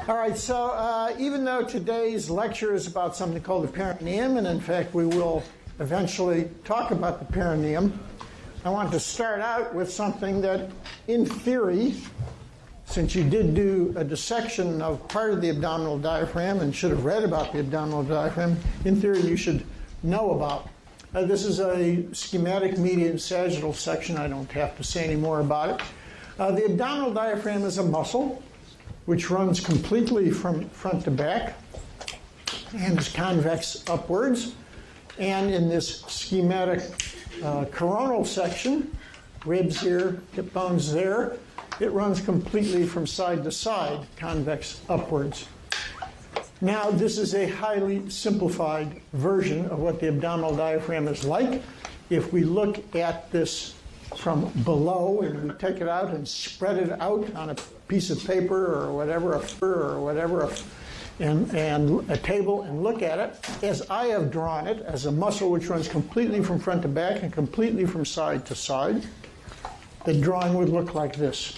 All right, so even though today's lecture is about something called the perineum, and in fact we will eventually talk about the perineum, I want to start out with something that, in theory, since you did do a dissection of part of the abdominal diaphragm and should have read about the abdominal diaphragm, in theory you should know about. This is a schematic median sagittal section. I don't have to say any more about it. The abdominal diaphragm is a muscle which runs completely from front to back and is convex upwards. And in this schematic coronal section, ribs here, hip bones there, it runs completely from side to side, convex upwards. Now, this is a highly simplified version of what the abdominal diaphragm is like. If we look at this from below and we take it out and spread it out on a piece of paper or whatever, and a table and look at it, as I have drawn it, as a muscle which runs completely from front to back and completely from side to side, the drawing would look like this.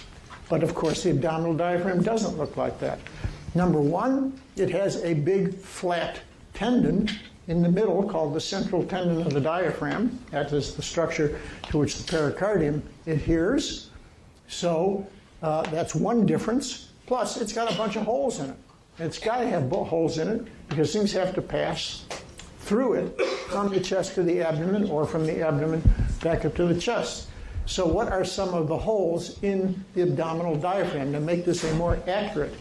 But of course, the abdominal diaphragm doesn't look like that. Number one, it has a big flat tendon in the middle called the central tendon of the diaphragm. That is the structure to which the pericardium adheres. So that's one difference. Plus, it's got a bunch of holes in it. It's got to have holes in it because things have to pass through it from the chest to the abdomen or from the abdomen back up to the chest. So what are some of the holes in the abdominal diaphragm to make this a more accurate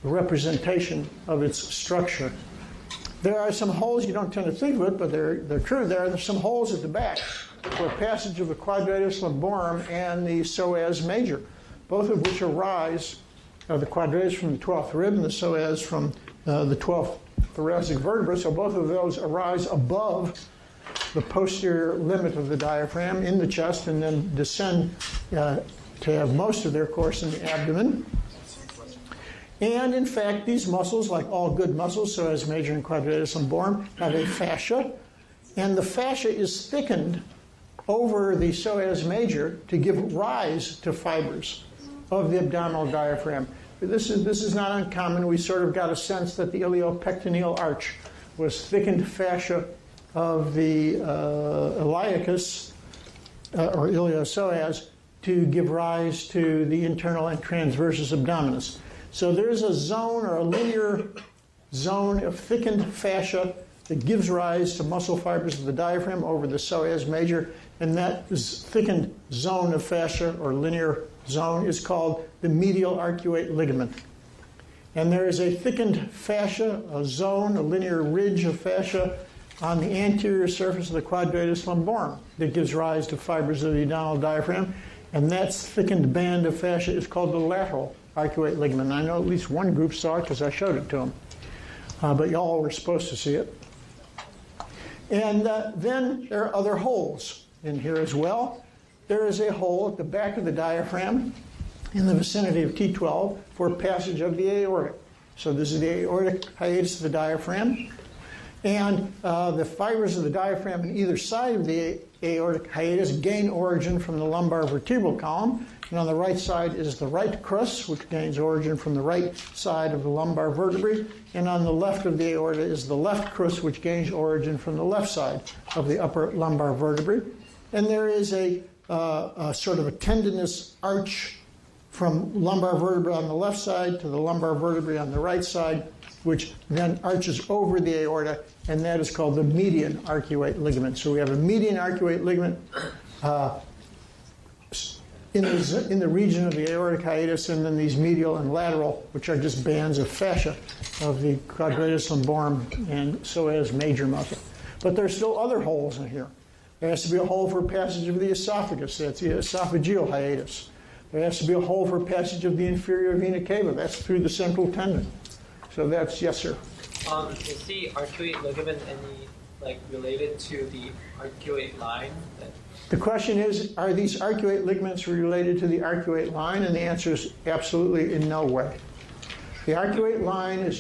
representation of its structure? There are some holes, you don't tend to think of it, but they're true. There are some holes at the back for passage of the quadratus lumborum and the psoas major, both of which arise, the quadratus from the 12th rib and the psoas from the 12th thoracic vertebra. So both of those arise above the posterior limit of the diaphragm in the chest and then descend to have most of their course in the abdomen. And in fact, these muscles, like all good muscles, psoas major and quadratus lumborum, have a fascia. And the fascia is thickened over the psoas major to give rise to fibers of the abdominal diaphragm. This is not uncommon. We sort of got a sense that the iliopectineal arch was thickened fascia of the iliacus, or iliopsoas, to give rise to the internal and transversus abdominis. So there's a zone or a linear zone of thickened fascia that gives rise to muscle fibers of the diaphragm over the psoas major, and that thickened zone of fascia or linear zone is called the medial arcuate ligament. And there is a thickened fascia, a zone, a linear ridge of fascia on the anterior surface of the quadratus lumborum that gives rise to fibers of the abdominal diaphragm, and that thickened band of fascia is called the lateral arcuate ligament. I know at least one group saw it because I showed it to them, but y'all were supposed to see it. And then there are other holes in here as well. There is a hole at the back of the diaphragm in the vicinity of T12 for passage of the aorta. So this is the aortic hiatus of the diaphragm. And the fibers of the diaphragm on either side of the aortic hiatus gain origin from the lumbar vertebral column. And on the right side is the right crus, which gains origin from the right side of the lumbar vertebrae. And on the left of the aorta is the left crus, which gains origin from the left side of the upper lumbar vertebrae. And there is a sort of a tendinous arch from lumbar vertebrae on the left side to the lumbar vertebrae on the right side, which then arches over the aorta, and that is called the median arcuate ligament. So we have a median arcuate ligament in the region of the aortic hiatus, and then these medial and lateral, which are just bands of fascia of the quadratus lumborum and psoas major muscle. But there are still other holes in here. There has to be a hole for passage of the esophagus. That's the esophageal hiatus. There has to be a hole for passage of the inferior vena cava. That's through the central tendon. So that's, yes, sir. Is the arcuate ligament any related to the arcuate line? The question is, are these arcuate ligaments related to the arcuate line? And the answer is absolutely in no way. The arcuate line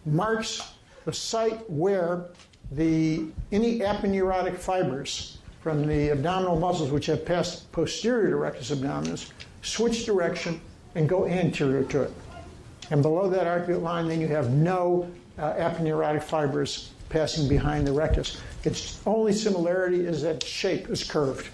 marks the site where any aponeurotic fibers from the abdominal muscles which have passed posterior to rectus abdominis switch direction and go anterior to it. And below that arcuate line, then you have no aponeurotic fibers passing behind the rectus. Its only similarity is that shape is curved,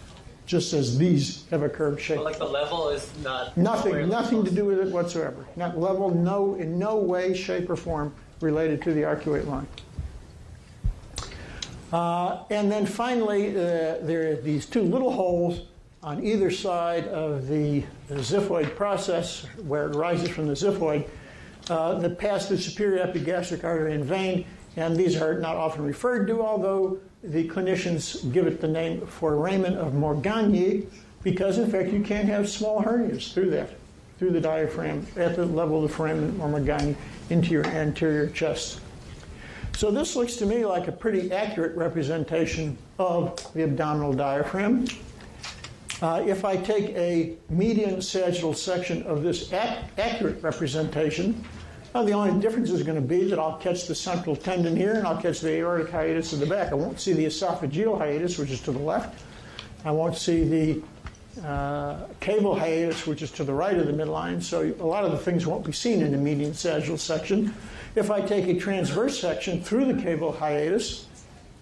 just as these have a curved shape. But like the level is not... Nothing to do with it whatsoever. Not level, in no way, shape, or form related to the arcuate line. And then finally, there are these two little holes on either side of the xiphoid process, where it arises from the xiphoid, that pass the superior epigastric artery and vein, and these are not often referred to, although the clinicians give it the name foramen of Morgagni, because in fact you can have small hernias through that, through the diaphragm, at the level of the foramen or Morgagni into your anterior chest. So this looks to me like a pretty accurate representation of the abdominal diaphragm. If I take a median sagittal section of this accurate representation, the only difference is going to be that I'll catch the central tendon here and I'll catch the aortic hiatus in the back. I won't see the esophageal hiatus, which is to the left. I won't see the caval hiatus, which is to the right of the midline. So a lot of the things won't be seen in the median sagittal section. If I take a transverse section through the caval hiatus,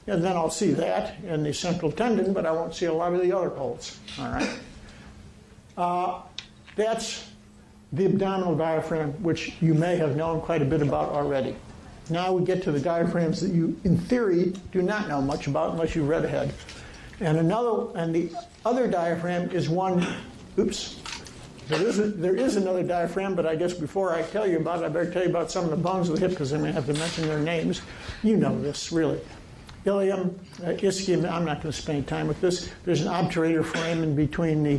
and then I'll see that in the central tendon, but I won't see a lot of the other holes. All right. That's the abdominal diaphragm, which you may have known quite a bit about already. Now we get to the diaphragms that you, in theory, do not know much about unless you read ahead. And the other diaphragm is one. Oops. There is another diaphragm, but I guess before I tell you about it, I better tell you about some of the bones of the hip, because I may have to mention their names. You know this, really. Ilium, ischium, I'm not going to spend any time with this. There's an obturator foramen between the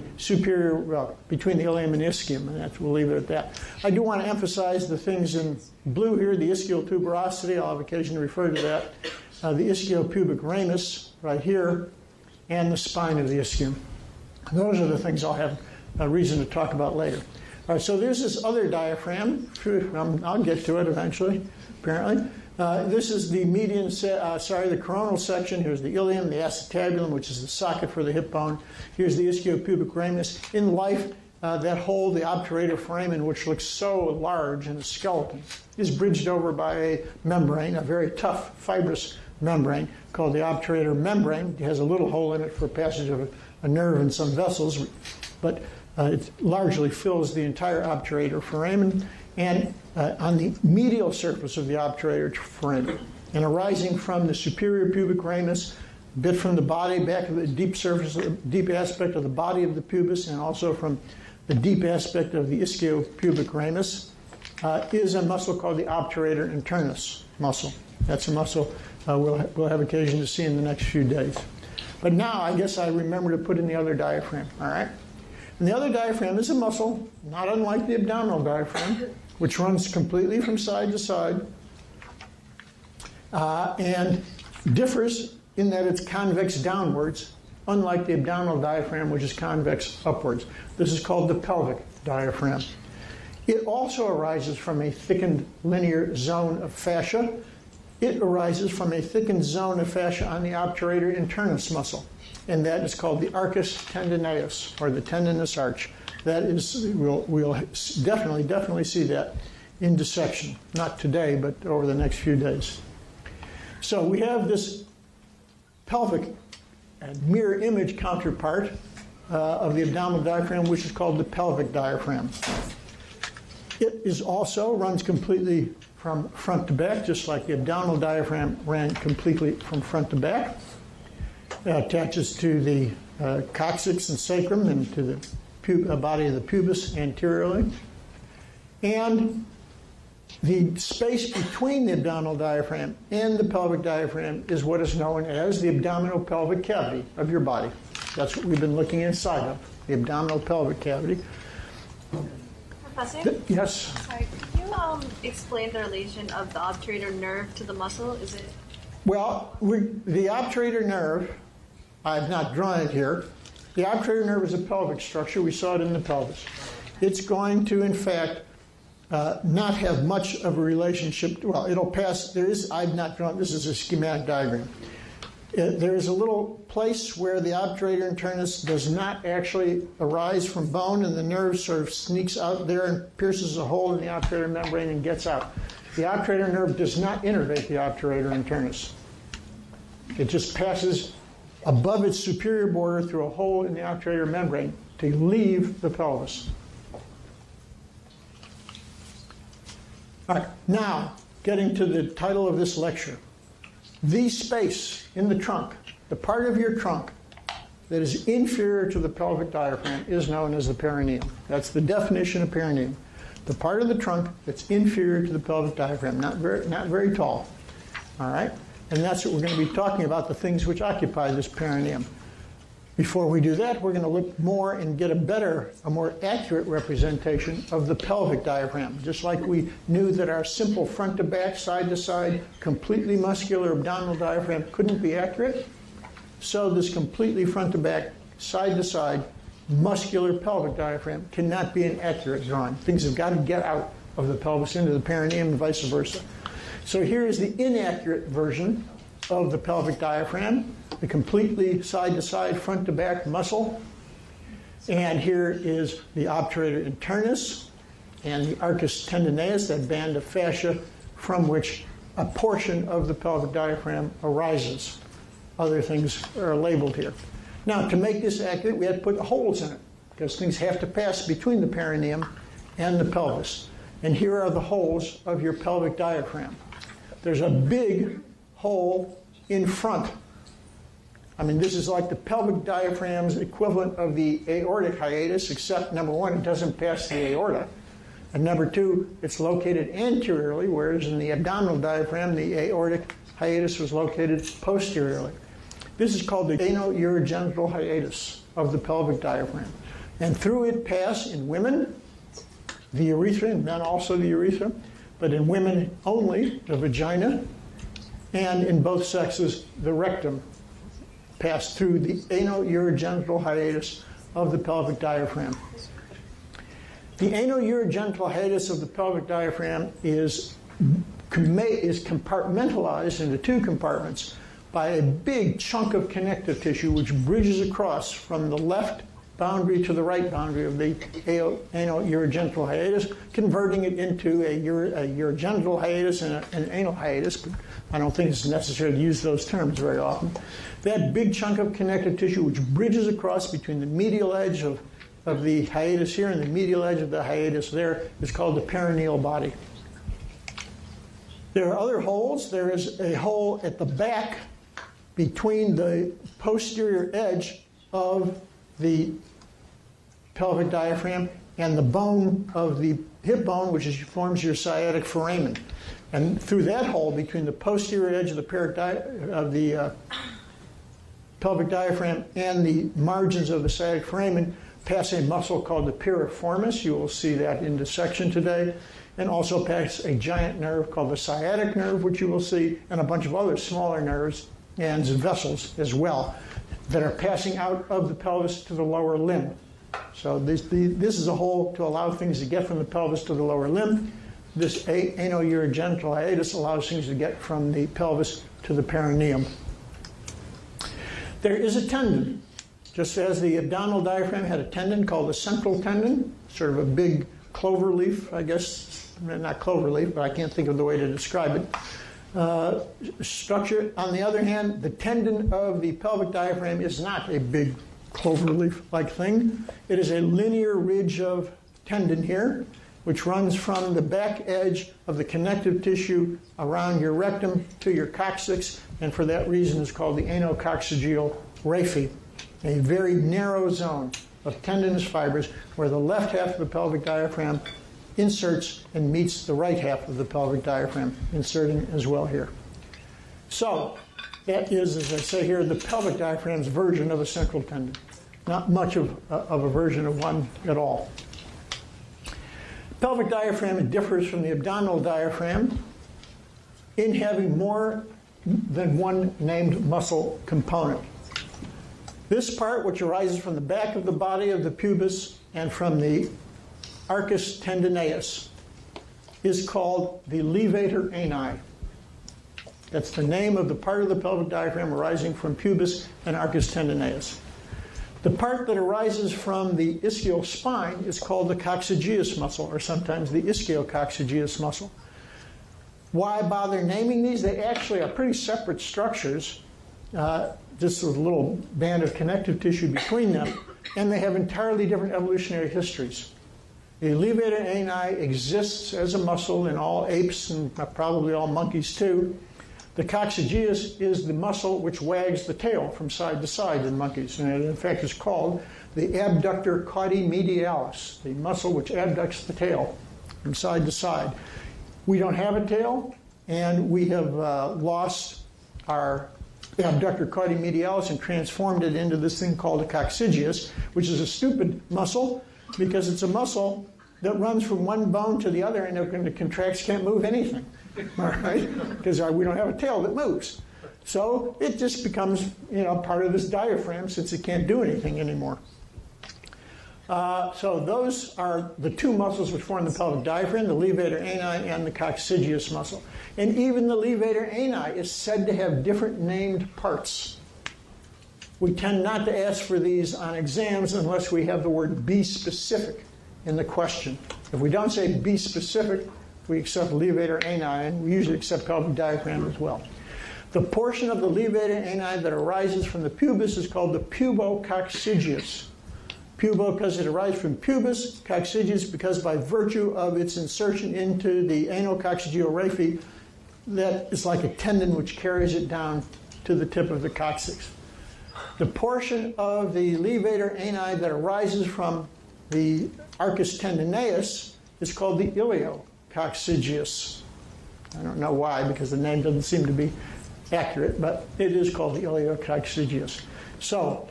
between the ilium and ischium, and we'll leave it at that. I do want to emphasize the things in blue here, the ischial tuberosity, I'll have occasion to refer to that, the ischiopubic ramus right here, and the spine of the ischium. Those are the things I'll have a reason to talk about later. All right, so there's this other diaphragm. I'll get to it eventually, apparently. This is the median, the coronal section. Here's the ilium, the acetabulum, which is the socket for the hip bone. Here's the ischiopubic ramus. In life, that hole, the obturator foramen, which looks so large in the skeleton, is bridged over by a membrane, a very tough, fibrous membrane called the obturator membrane. It has a little hole in it for passage of a nerve and some vessels, but it largely fills the entire obturator foramen. And on the medial surface of the obturator foramen, and arising from the superior pubic ramus, a bit from the body, back of the deep surface, deep aspect of the body of the pubis, and also from the deep aspect of the ischiopubic ramus, is a muscle called the obturator internus muscle. That's a muscle we'll have occasion to see in the next few days. But now I guess I remember to put in the other diaphragm, all right? And the other diaphragm is a muscle, not unlike the abdominal diaphragm, which runs completely from side to side and differs in that it's convex downwards, unlike the abdominal diaphragm, which is convex upwards. This is called the pelvic diaphragm. It also arises from a thickened linear zone of fascia. It arises from a thickened zone of fascia on the obturator internus muscle, and that is called the arcus tendineus, or the tendinous arch. That is, we'll definitely see that in dissection. Not today, but over the next few days. So we have this pelvic mirror image counterpart of the abdominal diaphragm, which is called the pelvic diaphragm. It is also runs completely from front to back, just like the abdominal diaphragm ran completely from front to back. Attaches to the coccyx and sacrum and to the body of the pubis anteriorly. And the space between the abdominal diaphragm and the pelvic diaphragm is what is known as the abdominal pelvic cavity of your body. That's what we've been looking inside of, the abdominal pelvic cavity. Professor? Yes? Sorry, could you explain the relation of the obturator nerve to the muscle? Is it? Well, the obturator nerve, I've not drawn it here. The obturator nerve is a pelvic structure. We saw it in the pelvis. It's going to, in fact, not have much of a relationship. Well, it'll pass. I've not drawn. This is a schematic diagram. There is a little place where the obturator internus does not actually arise from bone, and the nerve sort of sneaks out there and pierces a hole in the obturator membrane and gets out. The obturator nerve does not innervate the obturator internus. It just passes above its superior border through a hole in the obturator membrane to leave the pelvis. All right, now getting to the title of this lecture. The space in the trunk, the part of your trunk that is inferior to the pelvic diaphragm, is known as the perineum. That's the definition of perineum. The part of the trunk that's inferior to the pelvic diaphragm, not very tall. All right? And that's what we're going to be talking about, the things which occupy this perineum. Before we do that, we're going to look more and get a more accurate representation of the pelvic diaphragm. Just like we knew that our simple front to back, side to side, completely muscular abdominal diaphragm couldn't be accurate, so this completely front to back, side to side, muscular pelvic diaphragm cannot be an accurate drawing. Things have got to get out of the pelvis into the perineum and vice versa. So here is the inaccurate version of the pelvic diaphragm, the completely side-to-side, front-to-back muscle. And here is the obturator internus and the arcus tendineus, that band of fascia from which a portion of the pelvic diaphragm arises. Other things are labeled here. Now, to make this accurate, we had to put holes in it, because things have to pass between the perineum and the pelvis. And here are the holes of your pelvic diaphragm. There's a big hole in front. I mean, this is like the pelvic diaphragm's equivalent of the aortic hiatus, except, number one, it doesn't pass the aorta. And number two, it's located anteriorly, whereas in the abdominal diaphragm, the aortic hiatus was located posteriorly. This is called the ano-urogenital hiatus of the pelvic diaphragm. And through it pass, in women, the urethra, and men also the urethra, but in women only, the vagina, and in both sexes, the rectum, pass through the ano-urogenital hiatus of the pelvic diaphragm. The ano-urogenital hiatus of the pelvic diaphragm is compartmentalized into two compartments by a big chunk of connective tissue which bridges across from the left boundary to the right boundary of the ano-urogenital hiatus, converting it into a urogenital hiatus and an anal hiatus, but I don't think it's necessary to use those terms very often. That big chunk of connective tissue which bridges across between the medial edge of the hiatus here and the medial edge of the hiatus there is called the perineal body. There are other holes. There is a hole at the back between the posterior edge of the pelvic diaphragm and the bone of the hip bone, which forms your sciatic foramen. And through that hole between the posterior edge of the pelvic diaphragm and the margins of the sciatic foramen pass a muscle called the piriformis. You will see that in dissection today. And also pass a giant nerve called the sciatic nerve, which you will see, and a bunch of other smaller nerves and vessels as well that are passing out of the pelvis to the lower limb. So this is a hole to allow things to get from the pelvis to the lower limb. This ano-urogenital hiatus allows things to get from the pelvis to the perineum. There is a tendon. Just as the abdominal diaphragm had a tendon called the central tendon, sort of a big clover leaf, I guess, not clover leaf, but I can't think of the way to describe it. Structure. On the other hand, the tendon of the pelvic diaphragm is not a big clover leaf-like thing. It is a linear ridge of tendon here, which runs from the back edge of the connective tissue around your rectum to your coccyx, and for that reason is called the anococcygeal raphe, a very narrow zone of tendinous fibers where the left half of the pelvic diaphragm inserts and meets the right half of the pelvic diaphragm, inserting as well here. So that is, as I say here, the pelvic diaphragm's version of a central tendon. Not much of a version of one at all. Pelvic diaphragm differs from the abdominal diaphragm in having more than one named muscle component. This part, which arises from the back of the body of the pubis and from the arcus tendineus, is called the levator ani. That's the name of the part of the pelvic diaphragm arising from pubis and arcus tendineus. The part that arises from the ischial spine is called the coccygeus muscle, or sometimes the ischio-coccygeus muscle. Why bother naming these? They actually are pretty separate structures, just with a little band of connective tissue between them, and they have entirely different evolutionary histories. The levator ani exists as a muscle in all apes and probably all monkeys too. The coccygeus is the muscle which wags the tail from side to side in monkeys, and it in fact is called the abductor caudi medialis, the muscle which abducts the tail from side to side. We don't have a tail, and we have lost our abductor caudi medialis and transformed it into this thing called a coccygeus, which is a stupid muscle because it's a muscle that runs from one bone to the other, and when it contracts, can't move anything. All right, because we don't have a tail that moves, so it just becomes, part of this diaphragm since it can't do anything anymore. So those are the two muscles which form the pelvic diaphragm: the levator ani and the coccygeus muscle. And even the levator ani is said to have different named parts. We tend not to ask for these on exams unless we have the word "be specific" in the question. If we don't say "be specific," we accept levator ani, and we usually accept pelvic diaphragm as well. The portion of the levator ani that arises from the pubis is called the pubococcygeus. Pubo because it arises from pubis, coccygeus because by virtue of its insertion into the anal-coccygeal raphe, that is like a tendon which carries it down to the tip of the coccyx. The portion of the levator ani that arises from the arcus tendineus is called the iliococcygeus. I don't know why, because the name doesn't seem to be accurate, but it is called the iliococcygeus. So,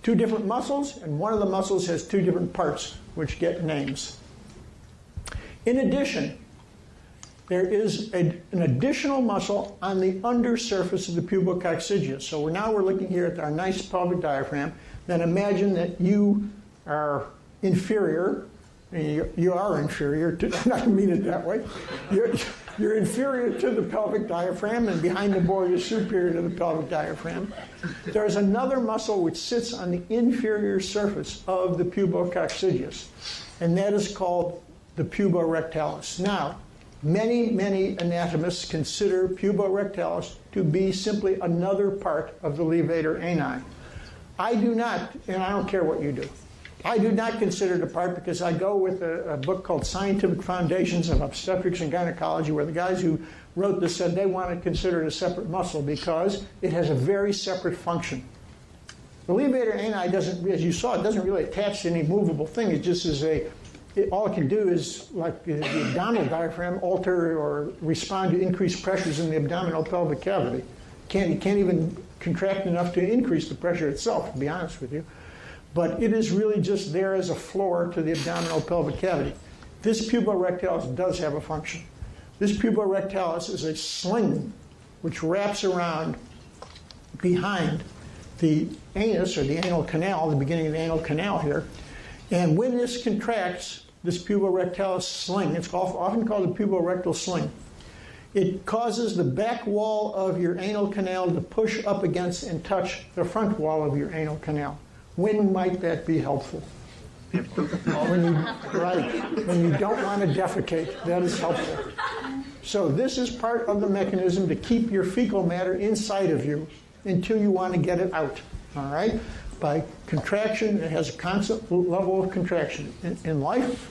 two different muscles, and one of the muscles has two different parts which get names. In addition, there is an additional muscle on the undersurface of the pubococcygeus. So now we're looking here at our nice pelvic diaphragm. Then imagine that you are inferior. You are inferior to, I don't mean it that way. You're inferior to the pelvic diaphragm, and behind the board is superior to the pelvic diaphragm. There's another muscle which sits on the inferior surface of the pubococcygeus, and that is called the puborectalis. Now, many anatomists consider puborectalis to be simply another part of the levator ani. I do not, and I don't care what you do. I do not consider it a part because I go with a book called Scientific Foundations of Obstetrics and Gynecology, where the guys who wrote this said they want to consider it a separate muscle because it has a very separate function. The levator ani doesn't, as you saw, it doesn't really attach to any movable thing. It just is all it can do is, like the abdominal diaphragm, alter or respond to increased pressures in the abdominal pelvic cavity. It can't even contract enough to increase the pressure itself, to be honest with you. But it is really just there as a floor to the abdominal pelvic cavity. This puborectalis does have a function. This puborectalis is a sling which wraps around behind the anus, or the anal canal, the beginning of the anal canal here. And when this contracts, this puborectalis sling, it's often called a puborectal sling, it causes the back wall of your anal canal to push up against and touch the front wall of your anal canal. When might that be helpful? When you don't want to defecate, that is helpful. So this is part of the mechanism to keep your fecal matter inside of you until you want to get it out. All right? By contraction, it has a constant level of contraction in life,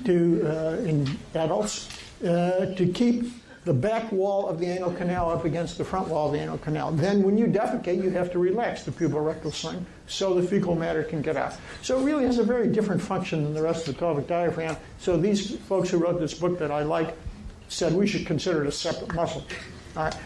in adults, to keep the back wall of the anal canal up against the front wall of the anal canal. Then when you defecate, you have to relax the puborectal sling so the fecal matter can get out. So it really has a very different function than the rest of the pelvic diaphragm. So these folks who wrote this book that I like said we should consider it a separate muscle. All right.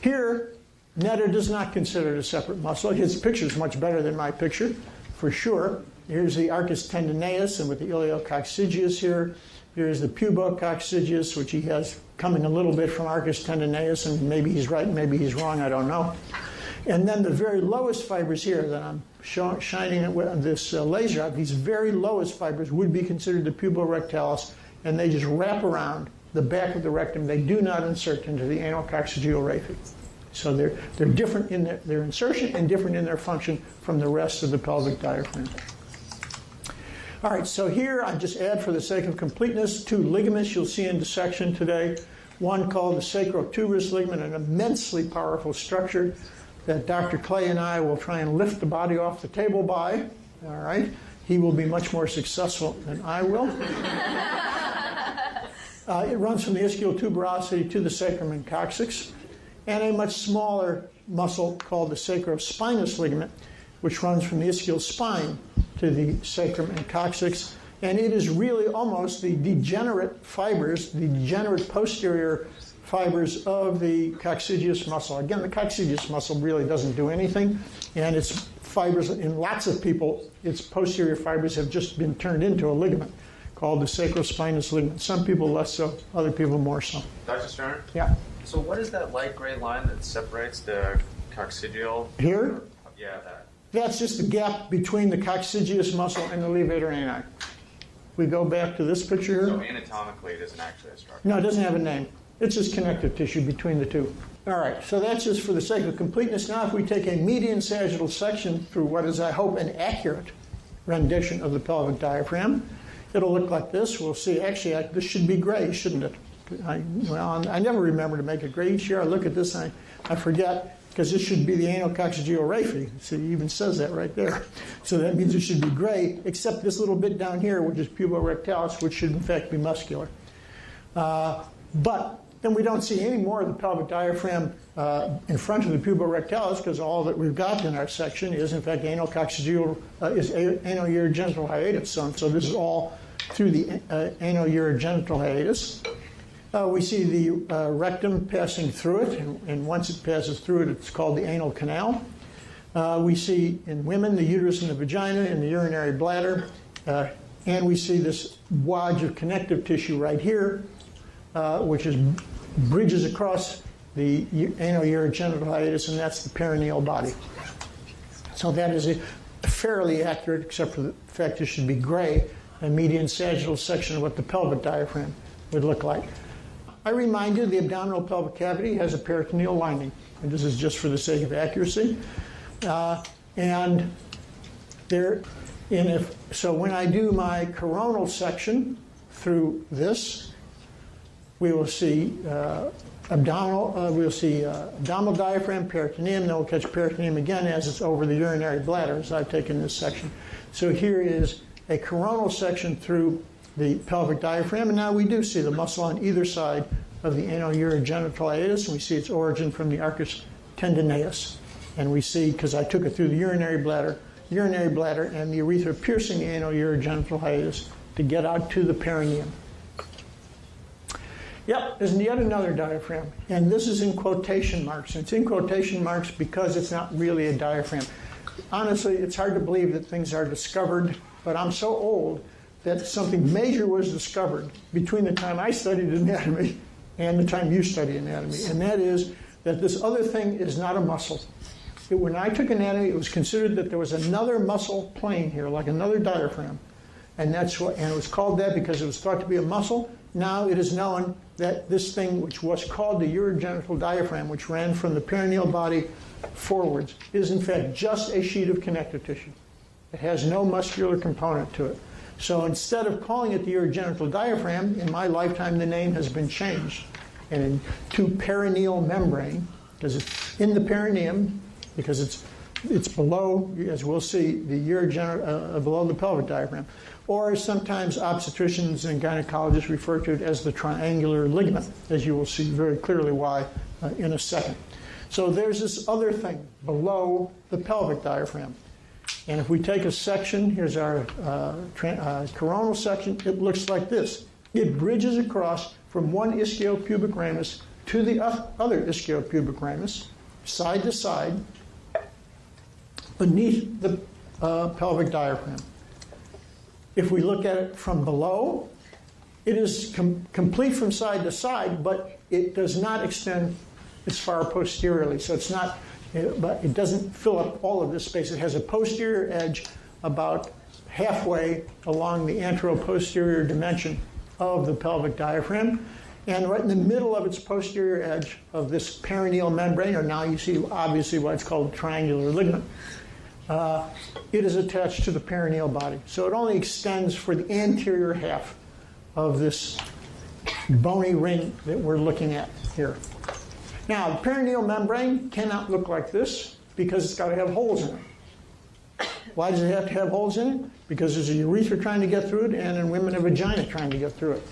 Here, Netter does not consider it a separate muscle. His picture is much better than my picture, for sure. Here's the arcus tendineus, and with the iliococcygeus here. Here's the pubococcygeus, which he has coming a little bit from arcus tendineus, and maybe he's right, maybe he's wrong, I don't know. And then the very lowest fibers here that I'm shining it with this laser out, these very lowest fibers would be considered the puborectalis, and they just wrap around the back of the rectum. They do not insert into the anal coccygeal raphe. So they're different in their insertion and different in their function from the rest of the pelvic diaphragm. All right, so here I just add, for the sake of completeness, 2 ligaments you'll see in dissection today. One called the sacrotuberous ligament, an immensely powerful structure that Dr. Clay and I will try and lift the body off the table by. All right, he will be much more successful than I will. It runs from the ischial tuberosity to the sacrum and coccyx, and a much smaller muscle called the sacrospinous ligament, which runs from the ischial spine to the sacrum and coccyx. And it is really almost the degenerate fibers, the degenerate posterior fibers of the coccygeus muscle. Again, the coccygeus muscle really doesn't do anything, and its fibers, in lots of people, its posterior fibers have just been turned into a ligament called the sacrospinous ligament. Some people less so, other people more so. Dr. Sterner? Yeah. So what is that light gray line that separates the coccygeal? Here? Yeah, that. That's just the gap between the coccygeus muscle and the levator ani. We go back to this picture So here. anatomically, it isn't actually a structure. No, it doesn't have a name. It's just connective tissue between the two. All right, so that's just for the sake of completeness. Now if we take a median sagittal section through what is, I hope, an accurate rendition of the pelvic diaphragm, it'll look like this. We'll see, actually, this should be gray, shouldn't it? I never remember to make it gray. Each year I look at this and I forget, because this should be the anal coccygeal raphe. See, it even says that right there. So that means it should be gray, except this little bit down here, which is puborectalis, which should in fact be muscular. But then we don't see any more of the pelvic diaphragm in front of the puborectalis, because all that we've got in our section is, in fact, anal coccygeal, is anal-urogenital hiatus. So this is all through the anal-urogenital hiatus. We see the rectum passing through it, and once it passes through it, it's called the anal canal. We see in women the uterus and the vagina and the urinary bladder, and we see this wodge of connective tissue right here, which bridges across the anal-urogenital hiatus, and that's the perineal body. So that is a fairly accurate, except for the fact it should be gray, a median sagittal section of what the pelvic diaphragm would look like. I remind you the abdominal pelvic cavity has a peritoneal lining, and this is just for the sake of accuracy. So when I do my coronal section through this, we will see abdominal diaphragm, peritoneum, then we'll catch peritoneum again as it's over the urinary bladder, as I've taken this section. So here is a coronal section through the pelvic diaphragm, and now we do see the muscle on either side of the anal-urogenital hiatus, and we see its origin from the arcus tendineus. And we see, because I took it through the urinary bladder and the urethra piercing the anal-urogenital hiatus to get out to the perineum. Yep, there's yet another diaphragm, and this is in quotation marks. It's in quotation marks because it's not really a diaphragm. Honestly, it's hard to believe that things are discovered, but I'm so old that something major was discovered between the time I studied anatomy and the time you study anatomy, and that is that this other thing is not a muscle. When I took anatomy, it was considered that there was another muscle plane here, like another diaphragm, and it was called that because it was thought to be a muscle. Now it is known that this thing, which was called the urogenital diaphragm, which ran from the perineal body forwards, is in fact just a sheet of connective tissue. It has no muscular component to it. So instead of calling it the urogenital diaphragm, in my lifetime the name has been changed to perineal membrane, because it's in the perineum, because it's below, as we'll see, the below the pelvic diaphragm. Or sometimes obstetricians and gynecologists refer to it as the triangular ligament, as you will see very clearly why in a second. So there's this other thing below the pelvic diaphragm. And if we take a section, here's our coronal section, it looks like this. It bridges across from one ischiopubic ramus to the other ischiopubic ramus, side to side, beneath the pelvic diaphragm. If we look at it from below, it is complete from side to side, but it does not extend as far posteriorly. So it's not, but it doesn't fill up all of this space. It has a posterior edge about halfway along the anteroposterior dimension of the pelvic diaphragm. And right in the middle of its posterior edge of this perineal membrane, or now you see obviously why it's called triangular ligament, it is attached to the perineal body. So it only extends for the anterior half of this bony ring that we're looking at here. Now, the perineal membrane cannot look like this because it's got to have holes in it. Why does it have to have holes in it? Because there's a urethra trying to get through it, and in women a vagina trying to get through it.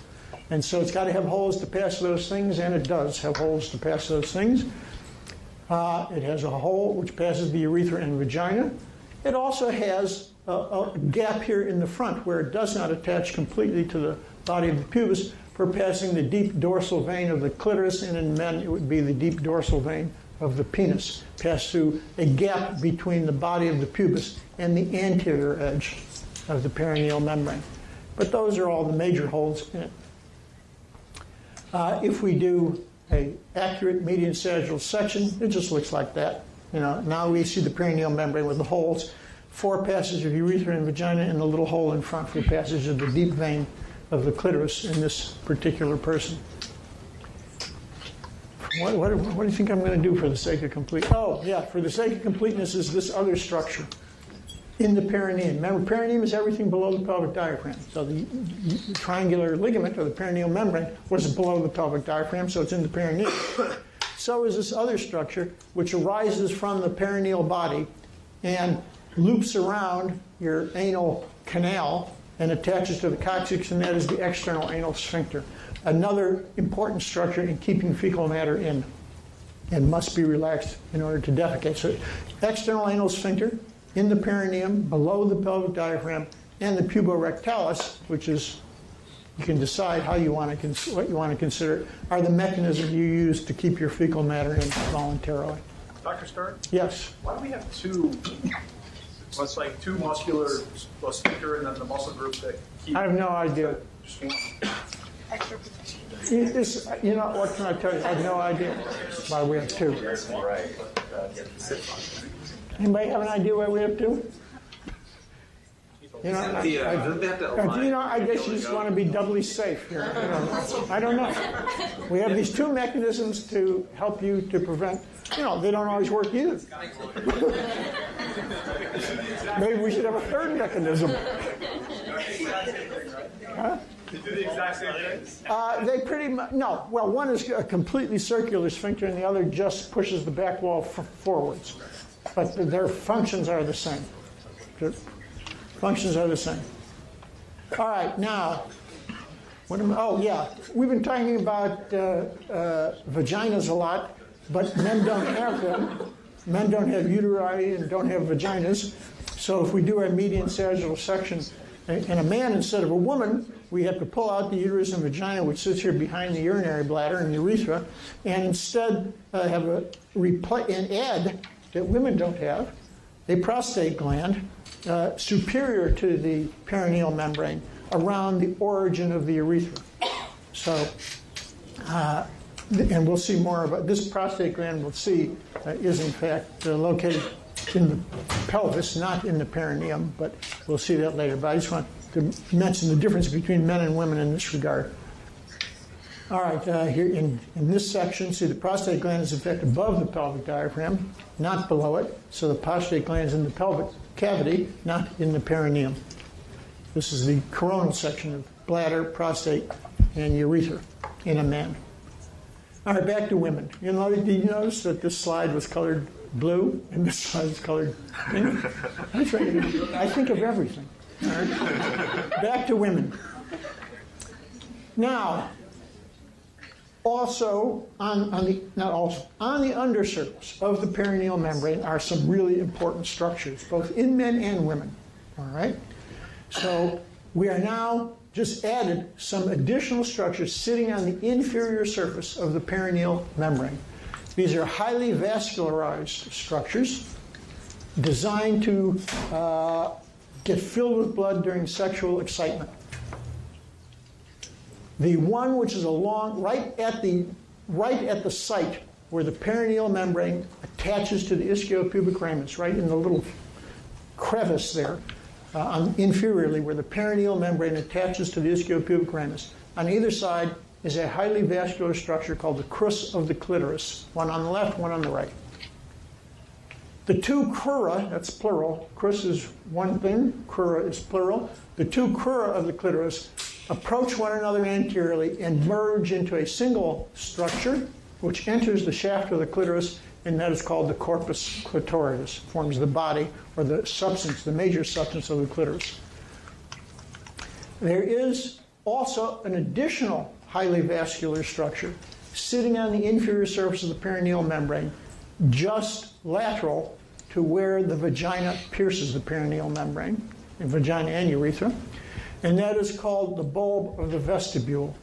And so it's got to have holes to pass those things, and it does have holes to pass those things. It has a hole which passes the urethra and vagina. It also has a gap here in the front where it does not attach completely to the body of the pubis for passing the deep dorsal vein of the clitoris, and in men it would be the deep dorsal vein of the penis, pass through a gap between the body of the pubis and the anterior edge of the perineal membrane. But those are all the major holes in it. If we do an accurate median sagittal section, it just looks like that. Now we see the perineal membrane with the holes, 4 passages of urethra and vagina, and the little hole in front for passage of the deep vein of the clitoris in this particular person. What do you think I'm going to do for the sake of completeness? Oh, yeah, for the sake of completeness is this other structure in the perineum. Remember, perineum is everything below the pelvic diaphragm. So the triangular ligament, or the perineal membrane, was below the pelvic diaphragm, so it's in the perineum. So is this other structure, which arises from the perineal body and loops around your anal canal and attaches to the coccyx, and that is the external anal sphincter. Another important structure in keeping fecal matter in, and must be relaxed in order to defecate. So external anal sphincter in the perineum, below the pelvic diaphragm, and the puborectalis, which is, you can decide how you want to what you want to consider, are the mechanisms you use to keep your fecal matter in voluntarily. Dr. Stern? Yes. Why do we have two? It's like two muscular, a sphincter and then the muscle group that keep. I have no idea. Just one. What can I tell you? I have no idea why we have two. Right. Anybody have an idea why we have two? Doesn't they have to align? I guess you just want to be doubly safe here. I don't know. We have these two mechanisms to help you to prevent. They don't always work either. Maybe we should have a third mechanism. Huh? They do the exact same thing? They pretty much, no. Well, one is a completely circular sphincter, and the other just pushes the back wall forwards. But their functions are the same. Their functions are the same. All right, now, we've been talking about vaginas a lot, but men don't have them. Men don't have uteri and don't have vaginas. So if we do our median sagittal section in a man instead of a woman, we have to pull out the uterus and vagina, which sits here behind the urinary bladder and urethra, and instead have an add that women don't have, a prostate gland superior to the perineal membrane around the origin of the urethra. So, and we'll see more about this prostate gland. We'll see is in fact located in the pelvis, not in the perineum, but we'll see that later. But I just want to mention the difference between men and women in this regard. All right, here in this section, see the prostate gland is in fact above the pelvic diaphragm, not below it. So the prostate gland is in the pelvic cavity, not in the perineum. This is the coronal section of bladder, prostate, and urethra in a man. All right, back to women. Did you notice that this slide was colored blue and this slide is colored pink? I think of everything. All right. Back to women. Now, also on the undersurface of the perineal membrane are some really important structures, both in men and women. All right. So we are now just added some additional structures sitting on the inferior surface of the perineal membrane. These are highly vascularized structures designed to get filled with blood during sexual excitement. The one which is along right at the site where the perineal membrane attaches to the ischiopubic ramus, right in the little crevice there, inferiorly where the perineal membrane attaches to the ischiopubic ramus. On either side is a highly vascular structure called the crus of the clitoris, one on the left, one on the right. The two crura, that's plural, crus is one thing, crura is plural. The two crura of the clitoris approach one another anteriorly and merge into a single structure, which enters the shaft of the clitoris, and that is called the corpus clitoris, forms the body or the substance, the major substance of the clitoris. There is also an additional highly vascular structure sitting on the inferior surface of the perineal membrane, just lateral to where the vagina pierces the perineal membrane, the vagina and urethra, and that is called the bulb of the vestibule.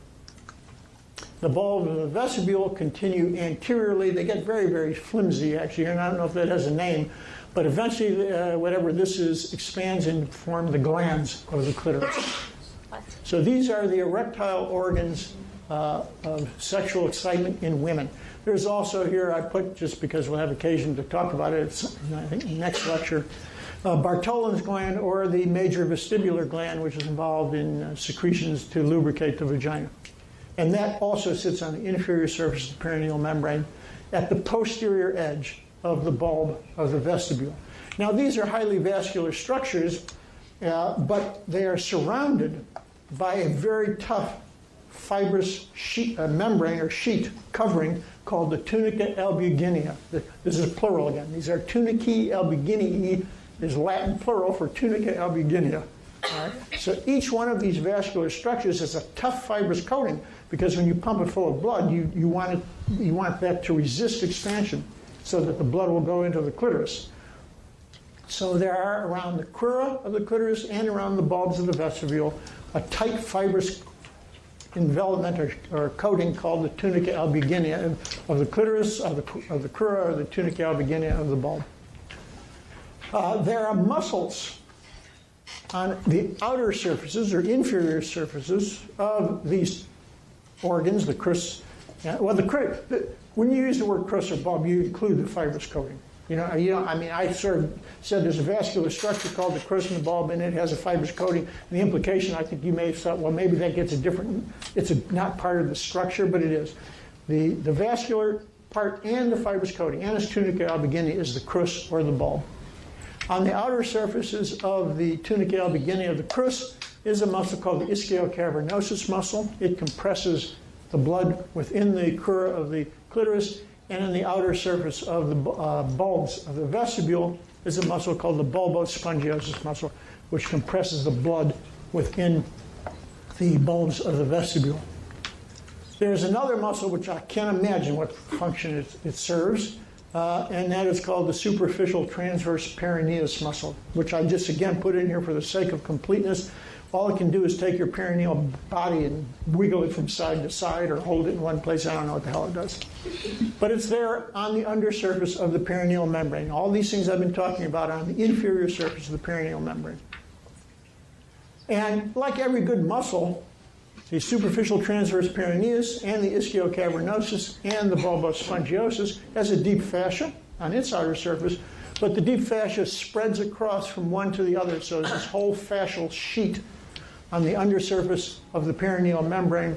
The bulb of the vestibule continue anteriorly. They get very, very flimsy, actually, and I don't know if that has a name, but eventually, whatever this is, expands and form the glands of the clitoris. So these are the erectile organs of sexual excitement in women. There's also here, I put, just because we'll have occasion to talk about it, it's, I think, in the next lecture, Bartholin's gland, or the major vestibular gland, which is involved in secretions to lubricate the vagina. And that also sits on the inferior surface of the perineal membrane at the posterior edge of the bulb of the vestibule. Now, these are highly vascular structures, but they are surrounded by a very tough fibrous sheet, membrane or sheet covering called the tunica albuginea. This is plural again. These are tunicae albuginea, is Latin plural for tunica albuginea. All right? So each one of these vascular structures is a tough fibrous coating, because when you pump it full of blood, you want that to resist expansion so that the blood will go into the clitoris. So there are around the crura of the clitoris and around the bulbs of the vestibule a tight fibrous envelopment or coating called the tunica albuginea of the clitoris, of the crura, or the tunica albuginea of the bulb. There are muscles on the outer surfaces or inferior surfaces of these organs, the crus. When you use the word crus or bulb, you include the fibrous coating. I sort of said there's a vascular structure called the crus and the bulb, and it has a fibrous coating. And the implication, I think you may have thought, well, maybe that gets it's not part of the structure, but it is. The vascular part and the fibrous coating, and its tunica albuginea, is the crus or the bulb. On the outer surfaces of the tunica albuginea of the crus is a muscle called the ischiocavernosus muscle. It compresses the blood within the crura of the clitoris, and on the outer surface of the bulbs of the vestibule is a muscle called the bulbospongiosus muscle, which compresses the blood within the bulbs of the vestibule. There's another muscle which I can't imagine what function it serves, and that is called the superficial transverse perineus muscle, which I just again put in here for the sake of completeness. All it can do is take your perineal body and wiggle it from side to side or hold it in one place. I don't know what the hell it does. But it's there on the undersurface of the perineal membrane. All these things I've been talking about are on the inferior surface of the perineal membrane. And like every good muscle, the superficial transverse perineus and the ischiocavernosus and the bulbospongiosus has a deep fascia on its outer surface, but the deep fascia spreads across from one to the other, so there's this whole fascial sheet on the undersurface of the perineal membrane,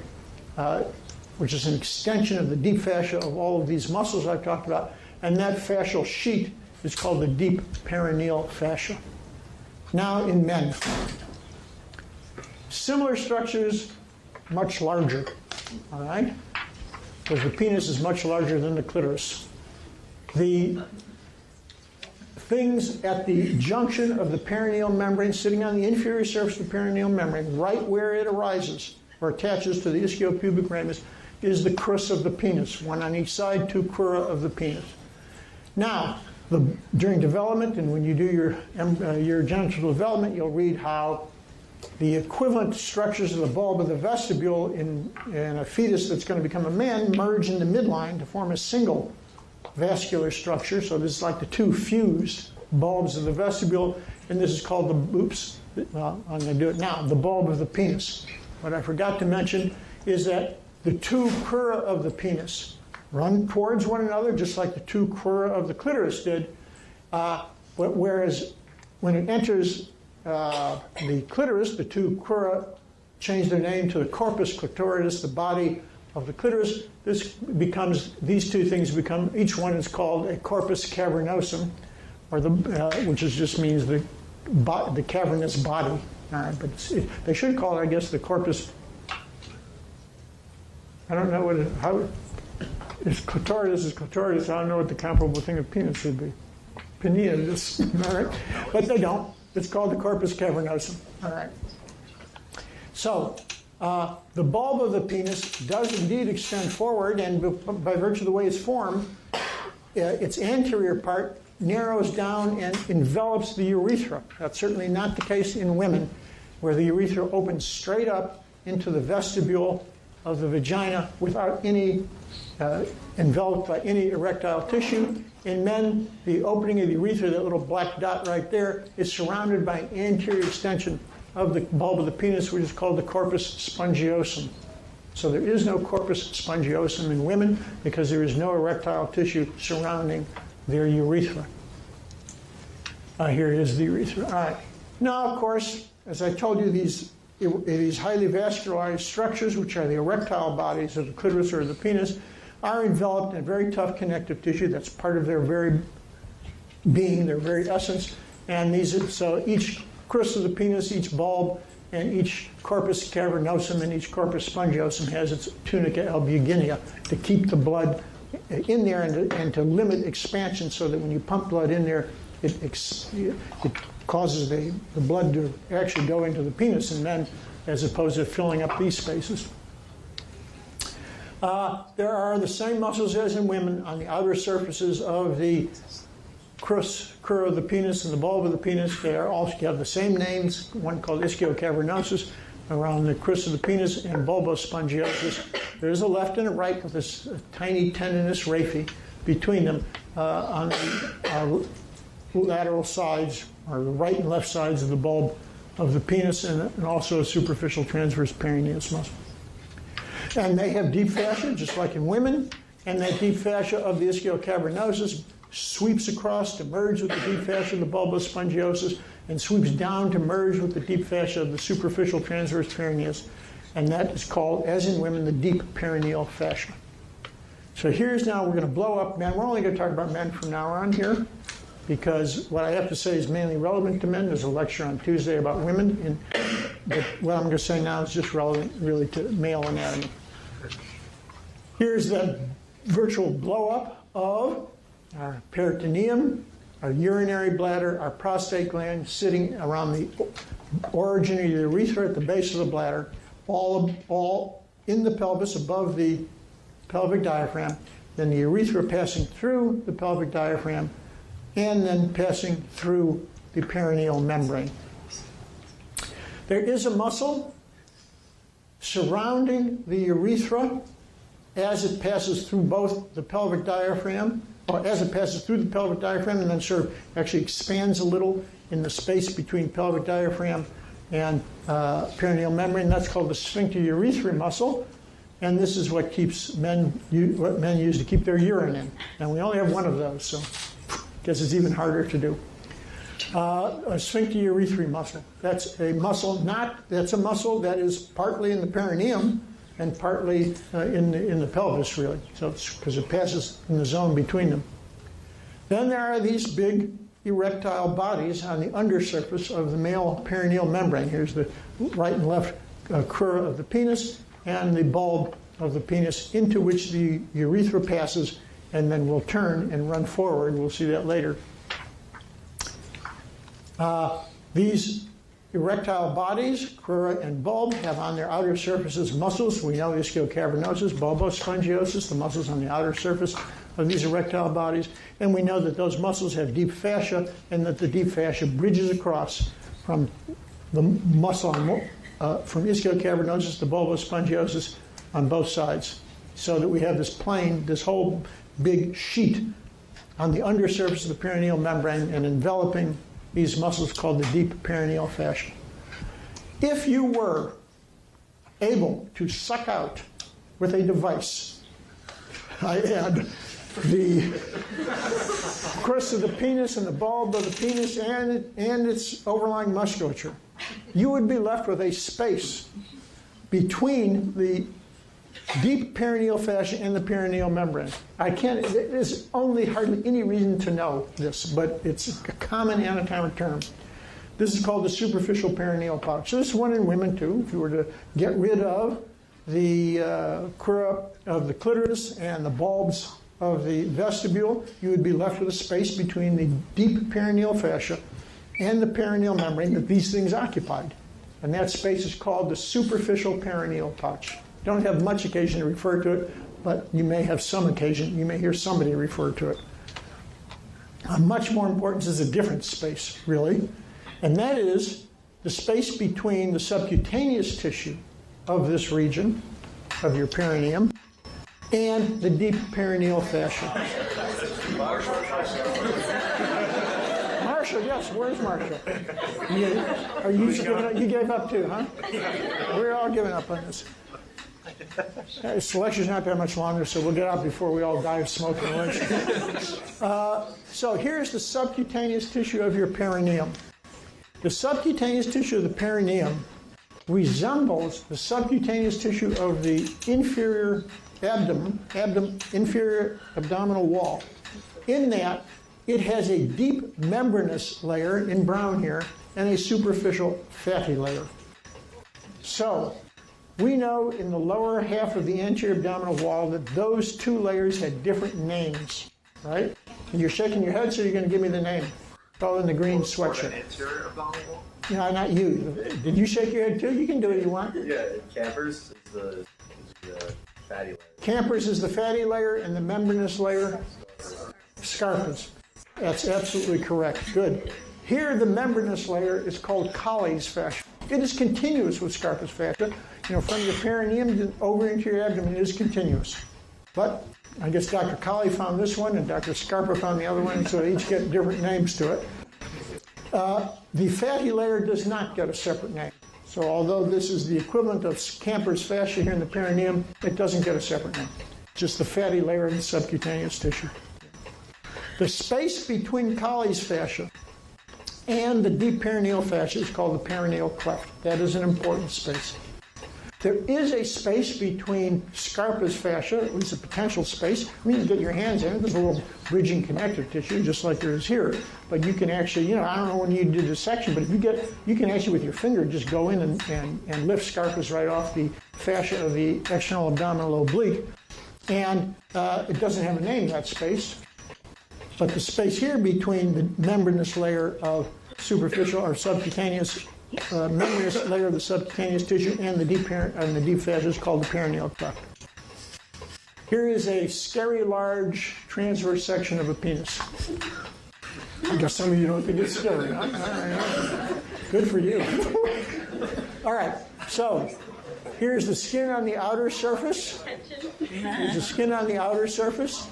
which is an extension of the deep fascia of all of these muscles I've talked about, and that fascial sheet is called the deep perineal fascia. Now in men. Similar structures, much larger, all right? Because the penis is much larger than the clitoris. The things at the junction of the perineal membrane, sitting on the inferior surface of the perineal membrane, right where it arises or attaches to the ischiopubic ramus, is the crus of the penis, one on each side, two crura of the penis. Now, during development, and when you do your genital development, you'll read how the equivalent structures of the bulb of the vestibule in a fetus that's going to become a man merge in the midline to form a single vascular structure. So this is like the two fused bulbs of the vestibule, and this is called I'm going to do it now, the bulb of the penis. What I forgot to mention is that the two crura of the penis run towards one another, just like the two crura of the clitoris did, whereas when it enters the clitoris, the two crura change their name to the corpus clitoris, the body of the clitoris. These two things become, each one is called a corpus cavernosum, or which just means the cavernous body. All right, but they should call it, I guess, the corpus. I don't know how is clitoris is clitoris. I don't know what the comparable thing of penis would be. Perineum, all right, but they don't. It's called the corpus cavernosum. All right. So the bulb of the penis does indeed extend forward, and by virtue of the way it's formed, its anterior part narrows down and envelops the urethra. That's certainly not the case in women, where the urethra opens straight up into the vestibule of the vagina without any enveloped by any erectile tissue. In men, the opening of the urethra, that little black dot right there, is surrounded by an anterior extension of the bulb of the penis, which is called the corpus spongiosum. So there is no corpus spongiosum in women because there is no erectile tissue surrounding their urethra. Here is the urethra. All right. Now, of course, as I told you, these highly vascularized structures, which are the erectile bodies of the clitoris or the penis, are enveloped in very tough connective tissue. That's part of their very being, their very essence. And so each crus of the penis, each bulb, and each corpus cavernosum and each corpus spongiosum has its tunica albuginea to keep the blood in there and to limit expansion, so that when you pump blood in there, it causes the blood to actually go into the penis in men, as opposed to filling up these spaces. There are the same muscles as in women on the outer surfaces of the crus of the penis and the bulb of the penis. They have the same names, one called ischiocavernosus around the crus of the penis, and bulbospongiosis. There's a left and a right with this tiny tendinous raphe between them on the lateral sides, or the right and left sides of the bulb of the penis, and also a superficial transverse perineus muscle. And they have deep fascia, just like in women, and that deep fascia of the ischiocavernosus sweeps across to merge with the deep fascia of the bulbospongiosis, and sweeps down to merge with the deep fascia of the superficial transverse perineus, and that is called, as in women, the deep perineal fascia. So we're going to blow up men. We're only going to talk about men from now on here, because what I have to say is mainly relevant to men. There's a lecture on Tuesday about women, but what I'm going to say now is just relevant really to male anatomy. Here's the virtual blow-up of our peritoneum, our urinary bladder, our prostate gland sitting around the origin of the urethra at the base of the bladder, all in the pelvis above the pelvic diaphragm, then the urethra passing through the pelvic diaphragm, and then passing through the perineal membrane. There is a muscle surrounding the urethra as it passes through both the pelvic diaphragm, or as it passes through the pelvic diaphragm, and then sort of actually expands a little in the space between pelvic diaphragm and perineal membrane. That's called the sphincter urethrae muscle, and this is what men use to keep their urine in. And we only have one of those, so I guess it's even harder to do. A sphincter urethrae muscle. That's a muscle that is partly in the perineum and partly in the pelvis, really. So it's because it passes in the zone between them. Then there are these big erectile bodies on the undersurface of the male perineal membrane. Here's the right and left crura of the penis and the bulb of the penis, into which the urethra passes and then will turn and run forward. We'll see that later. These erectile bodies, crura and bulb, have on their outer surfaces muscles. We know ischiocavernosus, bulbospongiosis, the muscles on the outer surface of these erectile bodies. And we know that those muscles have deep fascia, and that the deep fascia bridges across from the muscle from ischiocavernosus to bulbospongiosis on both sides, so that we have this plane, this whole big sheet on the undersurface of the perineal membrane and enveloping these muscles called the deep perineal fascia. If you were able to suck out with a device, I add the crus of the penis and the bulb of the penis and its overlying musculature, you would be left with a space between the deep perineal fascia and the perineal membrane. There's only hardly any reason to know this, but it's a common anatomic term. This is called the superficial perineal pouch. So this is one in women too. If you were to get rid of the crura of the clitoris and the bulbs of the vestibule, you would be left with a space between the deep perineal fascia and the perineal membrane that these things occupied. And that space is called the superficial perineal pouch. Don't have much occasion to refer to it, but you may have some occasion, you may hear somebody refer to it. Much more important is a different space, really, and that is the space between the subcutaneous tissue of this region, of your perineum, and the deep perineal fascia. Marshall, yes, where's Marshall? You gave up too, huh? We're all giving up on this. This lecture's not that much longer, so we'll get out before we all die of smoke inhalation. So here's the subcutaneous tissue of your perineum. The subcutaneous tissue of the perineum resembles the subcutaneous tissue of the inferior inferior abdominal wall, in that it has a deep membranous layer in brown here and a superficial fatty layer. So we know in the lower half of the anterior abdominal wall that those two layers had different names, right? And you're shaking your head, so you're going to give me the name. It's all in the green sweatshirt. Anterior abdominal wall? No, not you. Did you shake your head too? You can do it if you want. Yeah, Campers is the fatty layer. Campers is the fatty layer, and the membranous layer, Scarpa's. That's absolutely correct. Good. Here, the membranous layer is called Colles fascia. It is continuous with Scarpa's fascia. From your perineum over into your abdomen is continuous. But I guess Dr. Colley found this one, and Dr. Scarpa found the other one, and so they each get different names to it. The fatty layer does not get a separate name. So although this is the equivalent of Camper's fascia here in the perineum, it doesn't get a separate name. Just the fatty layer of the subcutaneous tissue. The space between Colles fascia and the deep perineal fascia is called the perineal cleft. That is an important space. There is a space between Scarpa's fascia, at least a potential space. You can get your hands in it. There's a little bridging connective tissue, just like there is here. But you can actually, I don't know when you do dissection, but if you can actually with your finger just go in and lift Scarpa's right off the fascia of the external abdominal oblique. And it doesn't have a name, that space. But the space here between the membranous layer of superficial or subcutaneous membranous layer of the subcutaneous tissue and the deep fascia is called the perineal cleft. Here is a scary large transverse section of a penis. I guess some of you don't think it's scary, huh? All right. Good for you. All right, so here's the skin on the outer surface. Here's the skin on the outer surface.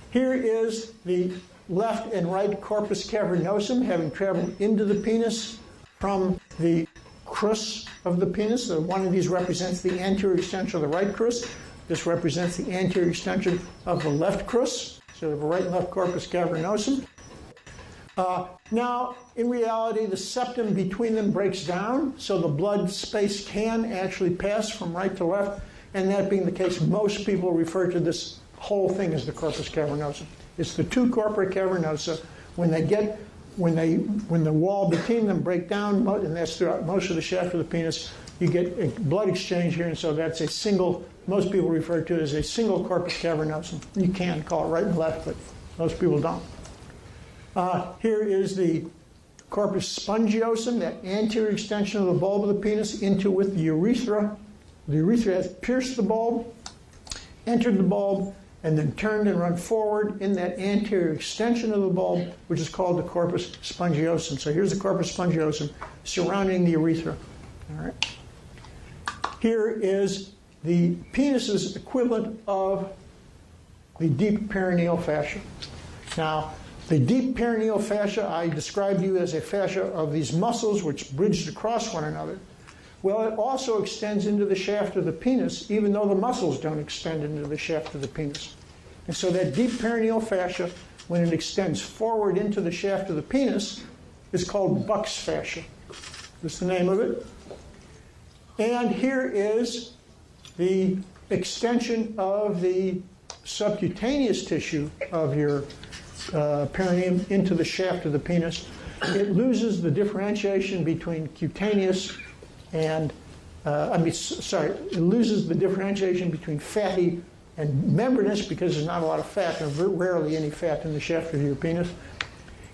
Here is the left and right corpus cavernosum having traveled into the penis from the crus of the penis. So one of these represents the anterior extension of the right crus. This represents the anterior extension of the left crus. So we have a right and left corpus cavernosum. Now, in reality, the septum between them breaks down, so the blood space can actually pass from right to left. And that being the case, most people refer to this whole thing as the corpus cavernosum. It's the two corpora cavernosa. When the wall between them break down, and that's throughout most of the shaft of the penis, you get a blood exchange here, and so that's a single, most people refer to it as a single corpus cavernosum. You can call it right and left, but most people don't. Here is the corpus spongiosum, that anterior extension of the bulb of the penis into with the urethra. The urethra has pierced the bulb, entered the bulb, and then turned and run forward in that anterior extension of the bulb, which is called the corpus spongiosum. So here's the corpus spongiosum surrounding the urethra. All right. Here is the penis's equivalent of the deep perineal fascia. Now, the deep perineal fascia, I described to you as a fascia of these muscles which bridged across one another. Well, it also extends into the shaft of the penis, even though the muscles don't extend into the shaft of the penis. And so that deep perineal fascia, when it extends forward into the shaft of the penis, is called Buck's fascia. That's the name of it. And here is the extension of the subcutaneous tissue of your perineum into the shaft of the penis. It loses the differentiation between cutaneous and, it loses the differentiation between fatty and membranous because there's not a lot of fat, and rarely any fat in the shaft of your penis.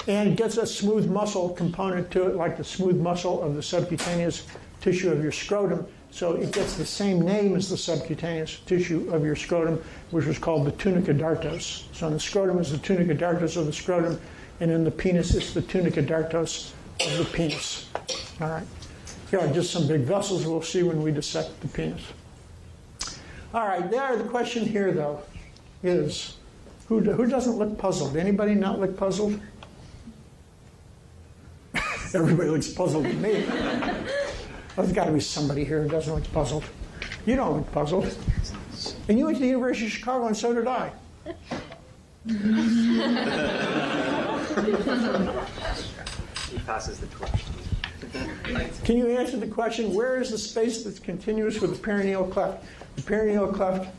And it gets a smooth muscle component to it, like the smooth muscle of the subcutaneous tissue of your scrotum. So it gets the same name as the subcutaneous tissue of your scrotum, which was called the tunica dartos. So in the scrotum is the tunica dartos of the scrotum, and in the penis it's the tunica dartos of the penis. All right. Here are just some big vessels we'll see when we dissect the penis. All right, there. The question here, though, is who doesn't look puzzled? Anybody not look puzzled? Everybody looks puzzled at me. There's got to be somebody here who doesn't look puzzled. You don't look puzzled. And you went to the University of Chicago, and so did I. He passes the torch. Can you answer the question, where is the space that's continuous with the perineal cleft? The perineal cleft,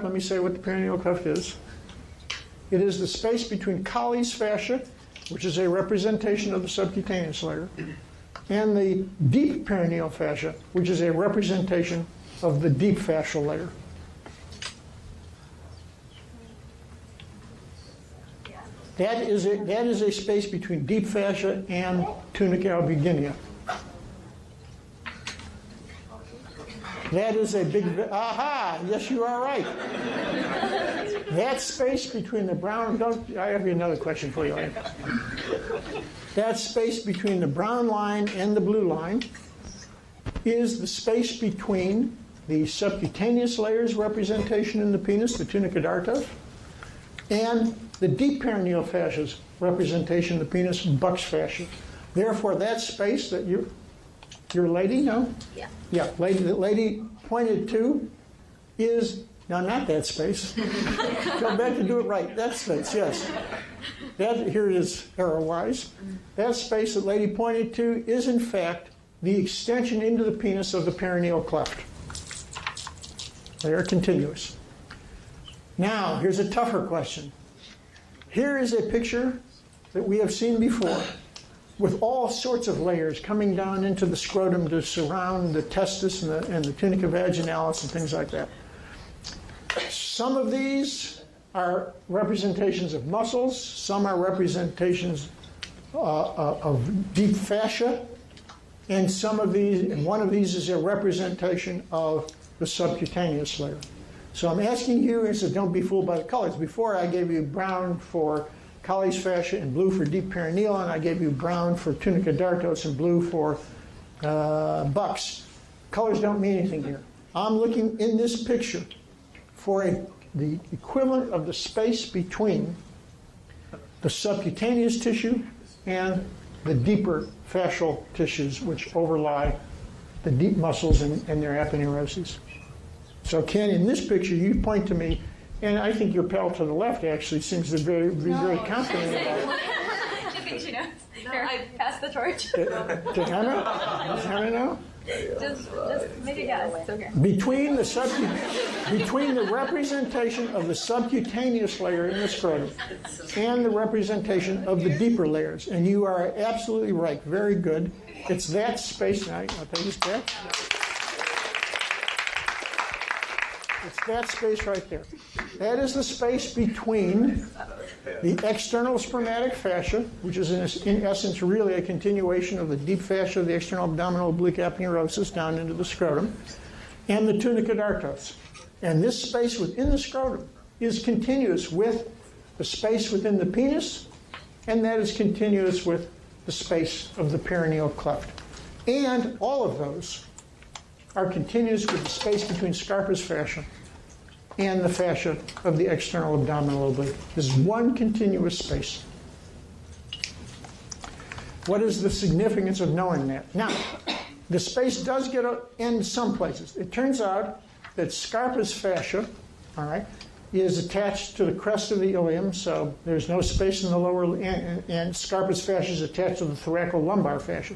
let me say what the perineal cleft is. It is the space between Colles fascia, which is a representation of the subcutaneous layer, and the deep perineal fascia, which is a representation of the deep fascial layer. That is a space between deep fascia and tunica albuginea. That is a big, aha, yes, you are right. That space between the brown, I have another question for you. That space between the brown line and the blue line is the space between the subcutaneous layers representation in the penis, the tunica dartos, and the deep perineal fascia's representation in the penis, Buck's fascia. Therefore, that space that your lady, no? Yeah. Yeah, the lady pointed to is, now not that space. Go back and do it right. That space, yes. That, here it is arrow-wise. That space that lady pointed to is, in fact, the extension into the penis of the perineal cleft. They are continuous. Now, here's a tougher question. Here is a picture that we have seen before with all sorts of layers coming down into the scrotum to surround the testis and the tunica vaginalis and things like that. Some of these are representations of muscles. Some are representations of deep fascia. And one of these is a representation of the subcutaneous layer. So I'm asking you, and so don't be fooled by the colors. Before I gave you brown for Colles fascia and blue for deep perineal, and I gave you brown for tunica dartos and blue for Buck's. Colors don't mean anything here. I'm looking in this picture for the equivalent of the space between the subcutaneous tissue and the deeper fascial tissues which overlie the deep muscles and their aponeuroses. So Ken, in this picture, you point to me, and I think your pal to the left actually seems to be very confident about it. I think she knows. Here, I passed the torch. To Hannah? Does Hannah know? Just make a guess. It's okay. Between the representation of the subcutaneous layer in the scrotum and the representation of the deeper layers, and you are absolutely right. Very good. It's that space. Now, I'll take this back. It's that space right there. That is the space between the external spermatic fascia, which is in essence really a continuation of the deep fascia of the external abdominal oblique aponeurosis down into the scrotum, and the tunica dartos. And this space within the scrotum is continuous with the space within the penis, and that is continuous with the space of the perineal cleft. And all of those are continuous with the space between Scarpa's fascia and the fascia of the external abdominal oblique. This is one continuous space. What is the significance of knowing that? Now, the space does get an end some places. It turns out that Scarpa's fascia, all right, is attached to the crest of the ilium, so there's no space in the lower, and Scarpa's fascia is attached to the thoracolumbar fascia.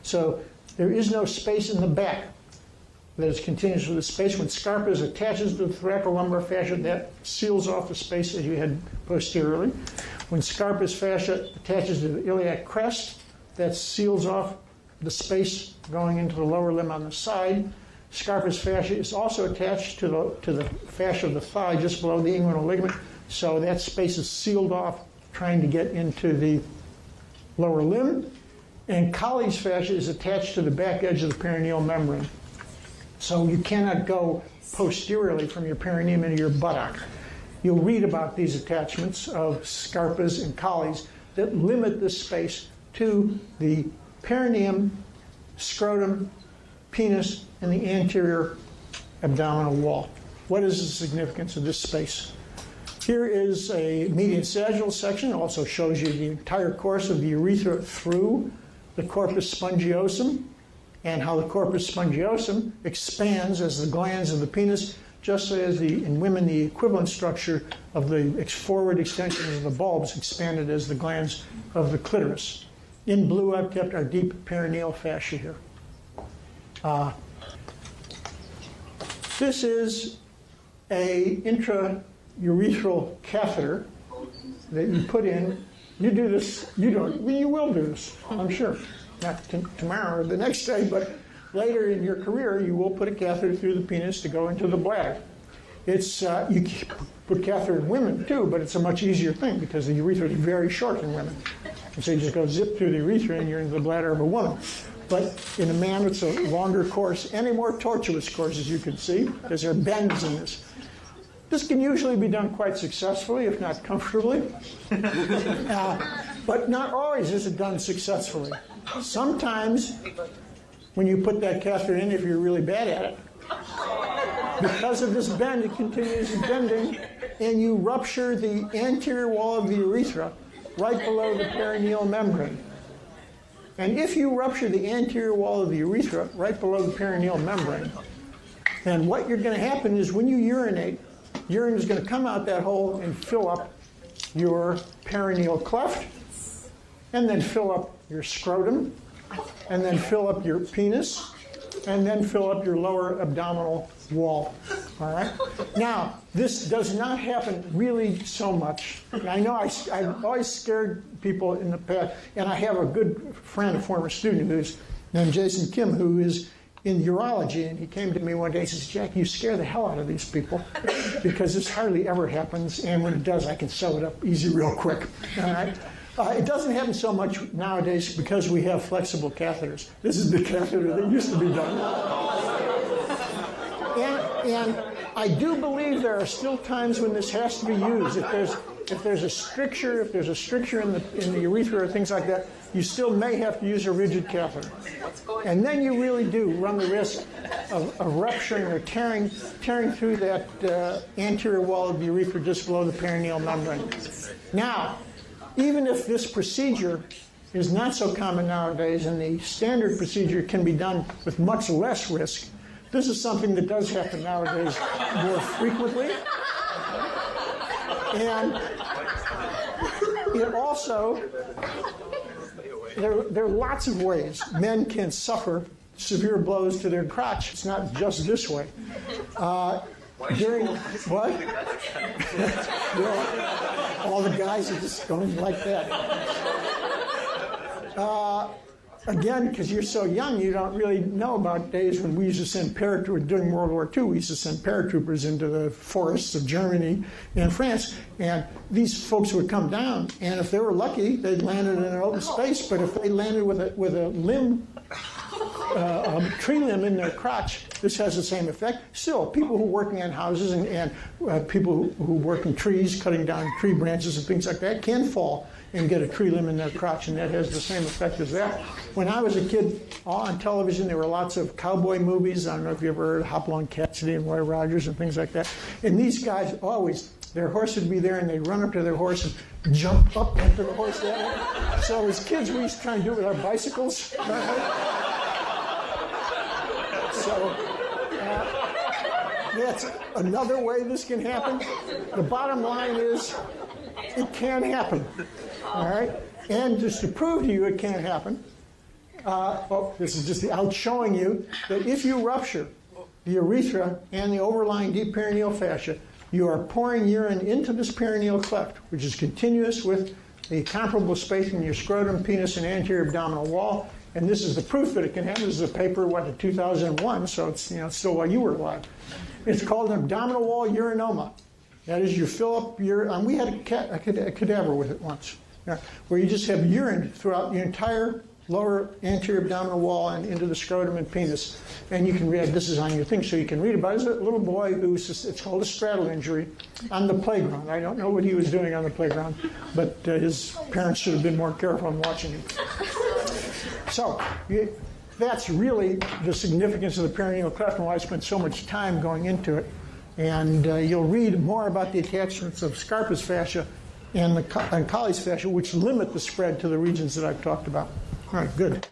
So There is no space in the back that is continuous with the space. When scarpus attaches to the thoracolumbar fascia, that seals off the space as you head posteriorly. When scarpus fascia attaches to the iliac crest, that seals off the space going into the lower limb on the side. Scarpus fascia is also attached to the fascia of the thigh just below the inguinal ligament, so that space is sealed off trying to get into the lower limb. And Colles fascia is attached to the back edge of the perineal membrane. So you cannot go posteriorly from your perineum into your buttock. You'll read about these attachments of scarpas and colles that limit this space to the perineum, scrotum, penis, and the anterior abdominal wall. What is the significance of this space? Here is a median sagittal section. It also shows you the entire course of the urethra through the corpus spongiosum, and how the corpus spongiosum expands as the glands of the penis, just as in women the equivalent structure of the forward extensions of the bulbs expanded as the glands of the clitoris. In blue, I've kept our deep perineal fascia here. This is a intraurethral catheter that you put in. You do this, you will do this, I'm sure. Not tomorrow or the next day, but later in your career, you will put a catheter through the penis to go into the bladder. It's you put catheter in women too, but it's a much easier thing because the urethra is very short in women. And so you just go zip through the urethra and you're into the bladder of a woman. But in a man, it's a longer course and a more tortuous course, as you can see, because there are bends in this. This can usually be done quite successfully, if not comfortably. But not always is it done successfully. Sometimes, when you put that catheter in, if you're really bad at it, because of this bend, it continues bending, and you rupture the anterior wall of the urethra right below the perineal membrane. And if you rupture the anterior wall of the urethra right below the perineal membrane, then what you're going to happen is when you urinate, urine is going to come out that hole and fill up your perineal cleft, and then fill up your scrotum, and then fill up your penis, and then fill up your lower abdominal wall. All right? Now, this does not happen really so much. I know I've always scared people in the past, and I have a good friend, a former student who's named Jason Kim, who is in urology, and he came to me one day and says, Jack, you scare the hell out of these people because this hardly ever happens, and when it does, I can sew it up easy real quick. All right? It doesn't happen so much nowadays because we have flexible catheters. This is the catheter that used to be done. And I do believe there are still times when this has to be used. If there's a stricture in the urethra or things like that, you still may have to use a rigid catheter. And then you really do run the risk of rupturing or tearing through that anterior wall of the urethra just below the perineal membrane. Now, even if this procedure is not so common nowadays and the standard procedure can be done with much less risk, this is something that does happen nowadays more frequently. And it also, there are lots of ways men can suffer severe blows to their crotch. It's not just this way. During, what? All the guys are just going like that. Again, because you're so young, you don't really know about days when we used to send paratroopers, during World War II, we used to send paratroopers into the forests of Germany and France, and these folks would come down, and if they were lucky, they'd landed in an open space, but if they landed with a limb, a tree limb in their crotch, this has the same effect. Still, people who are working on houses and people who work in trees, cutting down tree branches and things like that, can fall and get a tree limb in their crotch, and that has the same effect as that. When I was a kid, on television, there were lots of cowboy movies. I don't know if you ever heard of Hopalong Cassidy and Roy Rogers and things like that. And these guys always, their horse would be there, and they'd run up to their horse and jump up into the horse that way. So as kids, we used to try and do it with our bicycles. So that's another way this can happen. The bottom line is it can happen. All right? And just to prove to you it can't happen, This is just out showing you that if you rupture the urethra and the overlying deep perineal fascia, you are pouring urine into this perineal cleft, which is continuous with the comparable space in your scrotum, penis, and anterior abdominal wall. And this is the proof that it can happen. This is a paper, in 2001, so it's still while you were alive. It's called an abdominal wall urinoma. That is, you fill up and we had a cadaver with it once, where you just have urine throughout the entire lower anterior abdominal wall and into the scrotum and penis. And you can read, this is on your thing, so you can read about it. There's a little boy it's called a straddle injury on the playground. I don't know what he was doing on the playground, but his parents should have been more careful in watching him. So that's really the significance of the perineal cleft and why I spent so much time going into it. And you'll read more about the attachments of Scarpa's fascia and Colles fascia, which limit the spread to the regions that I've talked about. All right, good.